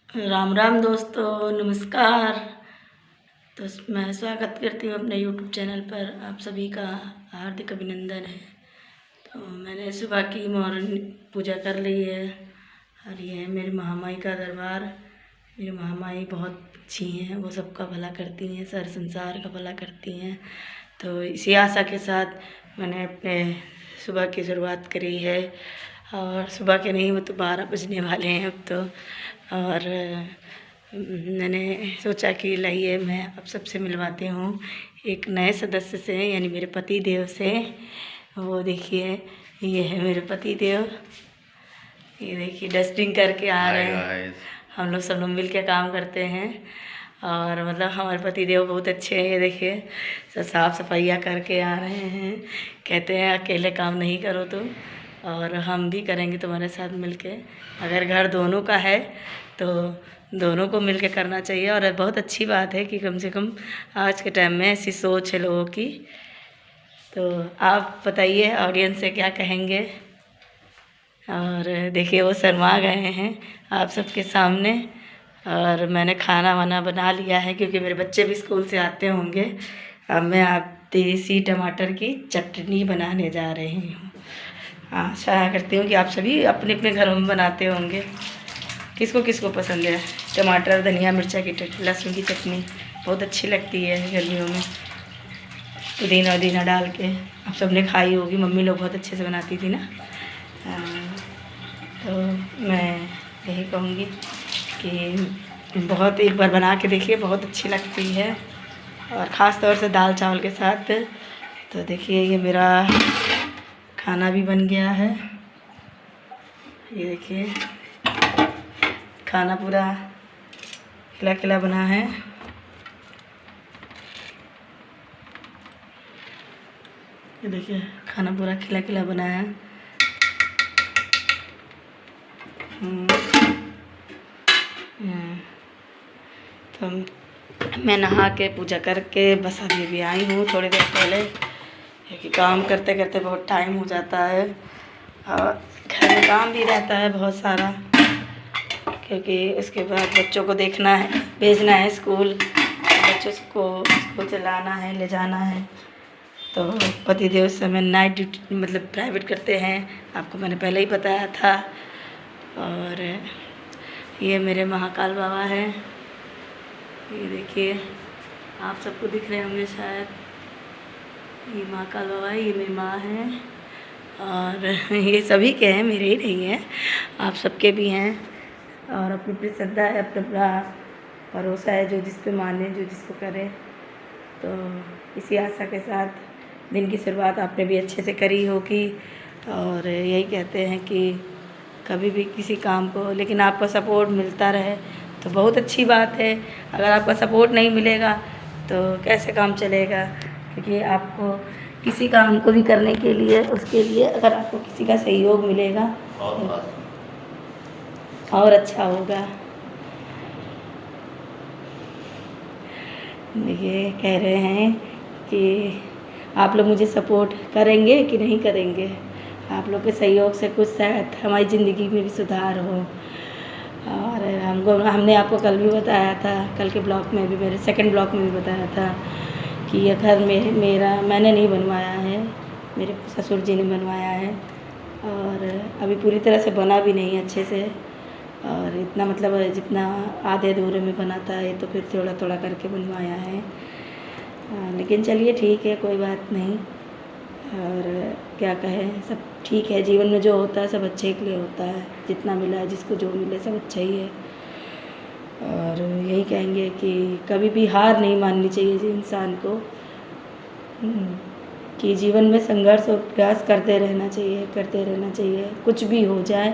राम राम दोस्तों, नमस्कार। तो मैं स्वागत करती हूँ अपने यूट्यूब चैनल पर। आप सभी का हार्दिक अभिनंदन है। तो मैंने सुबह की मॉर्निंग पूजा कर ली है और ये है मेरी महामाई का दरबार। मेरी महामाई बहुत अच्छी हैं, वो सबका भला करती हैं, सारे संसार का भला करती हैं। तो इसी आशा के साथ मैंने अपने सुबह की शुरुआत करी है। और सुबह के नहीं, वो तो 12 बजने वाले हैं अब तो। और मैंने सोचा कि लाइए मैं आप सबसे मिलवाती हूँ एक नए सदस्य से, यानी मेरे पति देव से। वो देखिए, ये है मेरे पति देव। ये देखिए डस्टिंग करके आ रहे हैं। हम लोग सब लोग मिल के काम करते हैं और मतलब हमारे पति देव बहुत अच्छे हैं। ये देखिए सब साफ़ सफाइयाँ करके आ रहे हैं। कहते हैं अकेले काम नहीं करो तुम, और हम भी करेंगे तुम्हारे साथ मिलके। अगर घर दोनों का है तो दोनों को मिलके करना चाहिए। और बहुत अच्छी बात है कि कम से कम आज के टाइम में ऐसी सोच है लोगों की। तो आप बताइए ऑडियंस से क्या कहेंगे। और देखिए वो शर्मा गए हैं आप सबके सामने। और मैंने खाना वाना बना लिया है क्योंकि मेरे बच्चे भी स्कूल से आते होंगे। अब मैं आप देसी टमाटर की चटनी बनाने जा रही हूँ। आशा करती हूँ कि आप सभी अपने अपने घरों में बनाते होंगे। किसको किसको पसंद है टमाटर धनिया मिर्चा की लहसुन की चटनी, बहुत अच्छी लगती है गर्मियों में, पुदीना वदीना डाल के। आप सबने खाई होगी, मम्मी लोग बहुत अच्छे से बनाती थी ना। तो मैं यही कहूँगी कि बहुत एक बार बना के देखिए, बहुत अच्छी लगती है, और ख़ास तौर से दाल चावल के साथ। तो देखिए ये मेरा खाना भी बन गया है। ये देखिए खाना पूरा खिला खिला बना है। ये देखिए खाना पूरा खिला खिला बना है। तो मैं नहा के पूजा करके बस अभी भी आई हूँ थोड़ी देर पहले, क्योंकि काम करते करते बहुत टाइम हो जाता है और घर में काम भी रहता है बहुत सारा, क्योंकि उसके बाद बच्चों को देखना है, भेजना है स्कूल, बच्चों को स्कूल चलाना है, ले जाना है। तो पतिदेव उस समय नाइट ड्यूटी मतलब प्राइवेट करते हैं, आपको मैंने पहले ही बताया था। और ये मेरे महाकाल बाबा हैं। ये देखिए आप सबको दिख रहे होंगे शायद, ये महाकाल बाबा है, ये मेरी माँ है। और ये सभी के हैं, मेरे ही नहीं हैं, आप सबके भी हैं। और अपनी अपनी श्रद्धा है, अपना अपना भरोसा है, जो जिस पे माने, जो जिसको करे। तो इसी आशा के साथ दिन की शुरुआत आपने भी अच्छे से करी होगी। और यही कहते हैं कि कभी भी किसी काम को, लेकिन आपका सपोर्ट मिलता रहे तो बहुत अच्छी बात है। अगर आपका सपोर्ट नहीं मिलेगा तो कैसे काम चलेगा, क्योंकि आपको किसी काम को भी करने के लिए, उसके लिए अगर आपको किसी का सहयोग मिलेगा और अच्छा होगा। देखिए कह रहे हैं कि आप लोग मुझे सपोर्ट करेंगे कि नहीं करेंगे, आप लोग के सहयोग से कुछ शायद हमारी ज़िंदगी में भी सुधार हो। और हमने आपको कल भी बताया था, कल के ब्लॉग में भी, मेरे सेकंड ब्लॉग में भी बताया था कि यह घर में मेरा मैंने नहीं बनवाया है, मेरे ससुर जी ने बनवाया है। और अभी पूरी तरह से बना भी नहीं अच्छे से, और इतना मतलब जितना आधे अधूरे में बना था, ये तो फिर थोड़ा थोड़ा करके बनवाया है। लेकिन चलिए ठीक है, कोई बात नहीं। और क्या कहें, सब ठीक है। जीवन में जो होता है सब अच्छे के लिए होता है, जितना मिला है, जिसको जो मिले सब अच्छा ही है। और यही कहेंगे कि कभी भी हार नहीं माननी चाहिए जी इंसान को, कि जीवन में संघर्ष और प्रयास करते रहना चाहिए, करते रहना चाहिए। कुछ भी हो जाए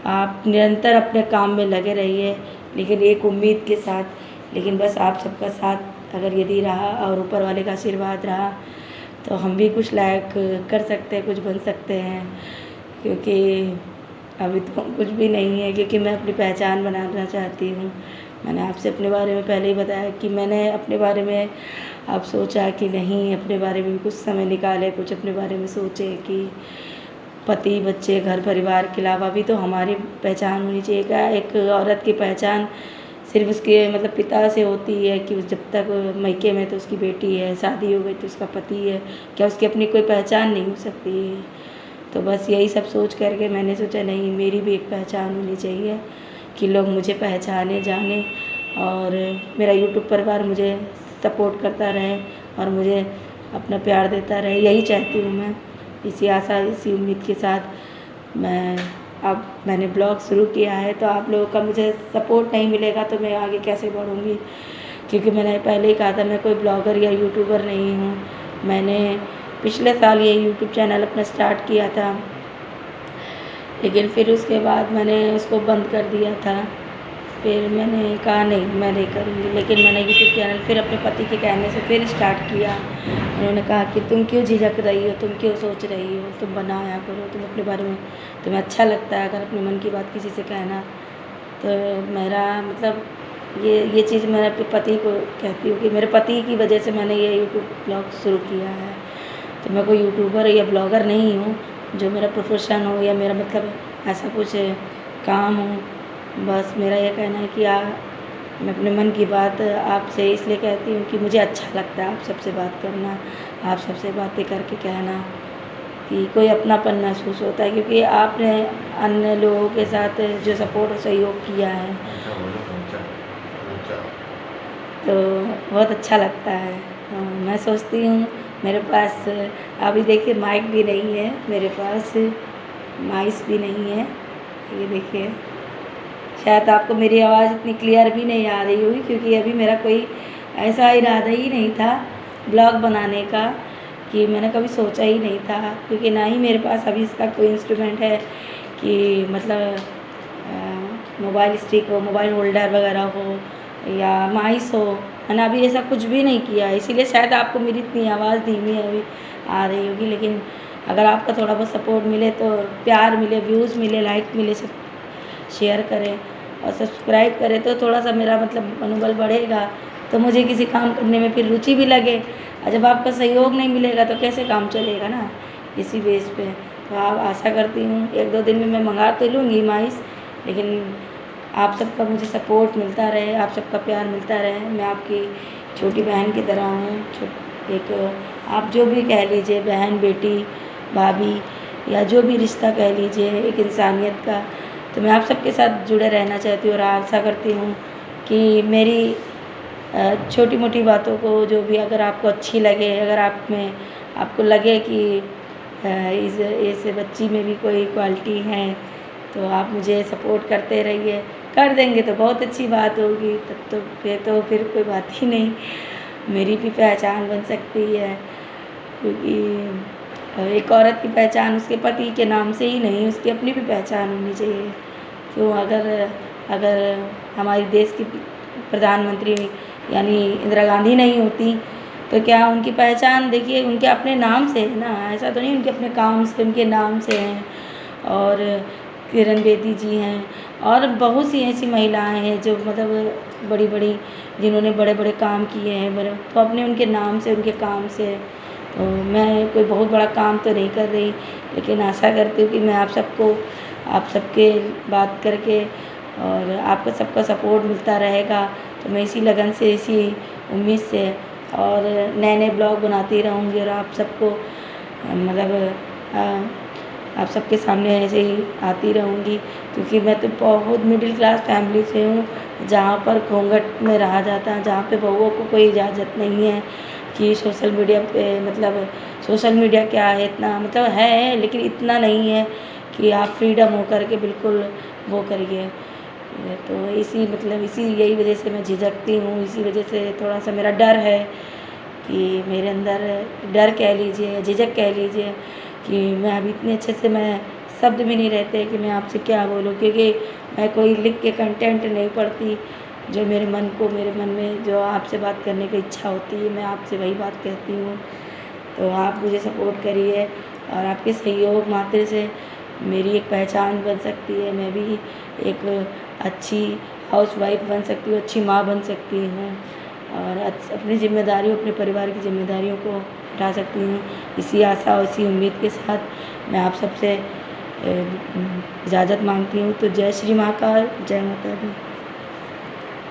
आप निरंतर अपने काम में लगे रहिए, लेकिन एक उम्मीद के साथ। लेकिन बस आप सबका साथ अगर यदि रहा और ऊपर वाले का आशीर्वाद रहा तो हम भी कुछ लायक कर सकते हैं, कुछ बन सकते हैं। क्योंकि अभी तो कुछ भी नहीं है, क्योंकि मैं अपनी पहचान बनाना चाहती हूँ। मैंने आपसे अपने बारे में पहले ही बताया कि मैंने अपने बारे में अब सोचा कि नहीं, अपने बारे में भी कुछ समय निकाले, कुछ अपने बारे में सोचे कि पति, बच्चे, घर परिवार के अलावा भी तो हमारी पहचान होनी चाहिए। क्या एक औरत की पहचान सिर्फ उसके मतलब पिता से होती है कि जब तक मायके में तो उसकी बेटी है, शादी हो गई तो उसका पति है, क्या उसकी अपनी कोई पहचान नहीं हो सकती है? तो बस यही सब सोच करके मैंने सोचा नहीं, मेरी भी एक पहचान होनी चाहिए कि लोग मुझे पहचाने, जाने और मेरा यूट्यूब परिवार मुझे सपोर्ट करता रहे और मुझे अपना प्यार देता रहे। यही चाहती हूँ मैं। इसी आशा, इसी उम्मीद के साथ मैंने ब्लॉग शुरू किया है। तो आप लोगों का मुझे सपोर्ट नहीं मिलेगा तो मैं आगे कैसे बढ़ूँगी, क्योंकि मैंने पहले ही कहा था मैं कोई ब्लॉगर या यूट्यूबर नहीं हूँ। मैंने पिछले साल ये यूट्यूब चैनल अपना स्टार्ट किया था, लेकिन फिर उसके बाद मैंने उसको बंद कर दिया था। फिर मैंने कहा नहीं, मैं नहीं करूँगी, लेकिन मैंने यूट्यूब चैनल फिर अपने पति के कहने से फिर स्टार्ट किया। उन्होंने कहा कि तुम क्यों झिझक रही हो, तुम क्यों सोच रही हो, तुम बनाया करो, तुम अपने बारे में, तुम्हें अच्छा लगता है अगर अपने मन की बात किसी से कहना। तो मेरा मतलब ये चीज़ मैं अपने पति को कहती हूँ कि मेरे पति की वजह से मैंने ये यूट्यूब ब्लॉग शुरू किया है। तो मैं कोई यूट्यूबर या ब्लॉगर नहीं हूँ जो मेरा प्रोफेशन हो या मेरा मतलब ऐसा कुछ काम हो। बस मेरा ये कहना है कि मैं अपने मन की बात आपसे इसलिए कहती हूँ कि मुझे अच्छा लगता है आप सबसे बात करना, आप सबसे बातें करके कहना कि कोई अपनापन महसूस होता है, क्योंकि आपने अन्य लोगों के साथ जो सपोर्ट और सहयोग किया है तो बहुत अच्छा लगता है। मैं सोचती हूँ मेरे पास अभी देखिए माइक भी नहीं है, मेरे पास माइस भी नहीं है। ये देखिए, शायद आपको मेरी आवाज़ इतनी क्लियर भी नहीं आ रही होगी, क्योंकि अभी मेरा कोई ऐसा इरादा ही नहीं था ब्लॉग बनाने का, कि मैंने कभी सोचा ही नहीं था, क्योंकि ना ही मेरे पास अभी इसका कोई इंस्ट्रूमेंट है कि मतलब मोबाइल स्टिक हो, मोबाइल होल्डर वगैरह हो या माइस हो, मैंने अभी ऐसा कुछ भी नहीं किया। इसीलिए शायद आपको मेरी इतनी आवाज़ धीमी अभी आ रही होगी। लेकिन अगर आपका थोड़ा बहुत सपोर्ट मिले, तो प्यार मिले, व्यूज़ मिले, लाइक मिले, सब शेयर करें और सब्सक्राइब करें तो थोड़ा सा मेरा मतलब मनोबल बढ़ेगा, तो मुझे किसी काम करने में फिर रुचि भी लगे। और जब आपका सहयोग नहीं मिलेगा तो कैसे काम चलेगा ना, इसी बेस पे। तो आप आशा करती हूँ 1-2 दिन में मैं मंगा तो लूँगी माइस, लेकिन आप सबका मुझे सपोर्ट मिलता रहे, आप सबका प्यार मिलता रहे। मैं आपकी छोटी बहन की तरह हूँ, एक आप जो भी कह लीजिए, बहन, बेटी, भाभी या जो भी रिश्ता कह लीजिए एक इंसानियत का। तो मैं आप सबके साथ जुड़े रहना चाहती हूँ और आशा करती हूँ कि मेरी छोटी मोटी बातों को जो भी अगर आपको अच्छी लगे, अगर आपको लगे कि इस बच्ची में भी कोई क्वालिटी है, तो आप मुझे सपोर्ट करते रहिए। कर देंगे तो बहुत अच्छी बात होगी, तब तो फिर कोई बात ही नहीं, मेरी भी पहचान बन सकती है। क्योंकि एक औरत की पहचान उसके पति के नाम से ही नहीं, उसकी अपनी भी पहचान होनी चाहिए। क्यों, अगर हमारी देश की प्रधानमंत्री यानी इंदिरा गांधी नहीं होती तो क्या उनकी पहचान देखिए उनके अपने नाम से है ना, ऐसा तो नहीं उनके अपने काम से, उनके नाम से हैं। और किरण बेदी जी हैं और बहुत सी ऐसी महिलाएं हैं जो मतलब बड़ी बड़ी, जिन्होंने बड़े बड़े काम किए हैं, तो अपने उनके नाम से, उनके काम से। तो मैं कोई बहुत बड़ा काम तो नहीं कर रही, लेकिन आशा करती हूँ कि मैं आप सबके बात करके और आपका सबका सपोर्ट मिलता रहेगा। तो मैं इसी लगन से, इसी उम्मीद से और नए नए ब्लॉग बनाती रहूँगी और आप सबको मतलब आप सबके सामने ऐसे ही आती रहूँगी। क्योंकि मैं तो बहुत मिडिल क्लास फैमिली से हूँ, जहाँ पर घूंघट में रहा जाता है, जहाँ पे बहुओं को कोई इजाज़त नहीं है कि सोशल मीडिया पे, मतलब सोशल मीडिया क्या है, इतना मतलब है लेकिन इतना नहीं है कि आप फ्रीडम हो करके बिल्कुल वो करिए। तो इसी यही वजह से मैं झिझकती हूँ, इसी वजह से थोड़ा सा मेरा डर है कि मेरे अंदर डर कह लीजिए, झिझक कह लीजिए कि मैं अभी इतने अच्छे से मैं शब्द भी नहीं रहते कि मैं आपसे क्या बोलूँ, क्योंकि मैं कोई लिख के कंटेंट नहीं पढ़ती। जो मेरे मन में जो आपसे बात करने की इच्छा होती है, मैं आपसे वही बात कहती हूँ। तो आप मुझे सपोर्ट करिए और आपके सहयोग मात्र से मेरी एक पहचान बन सकती है। मैं भी एक अच्छी हाउसवाइफ बन सकती हूँ, अच्छी माँ बन सकती हूँ और अपनी जिम्मेदारियों, अपने परिवार की जिम्मेदारियों को उठा सकती हूँ। इसी आशा और इसी उम्मीद के साथ मैं आप सबसे इजाज़त मांगती हूँ। तो जय श्री महाकाल, जय माता दी।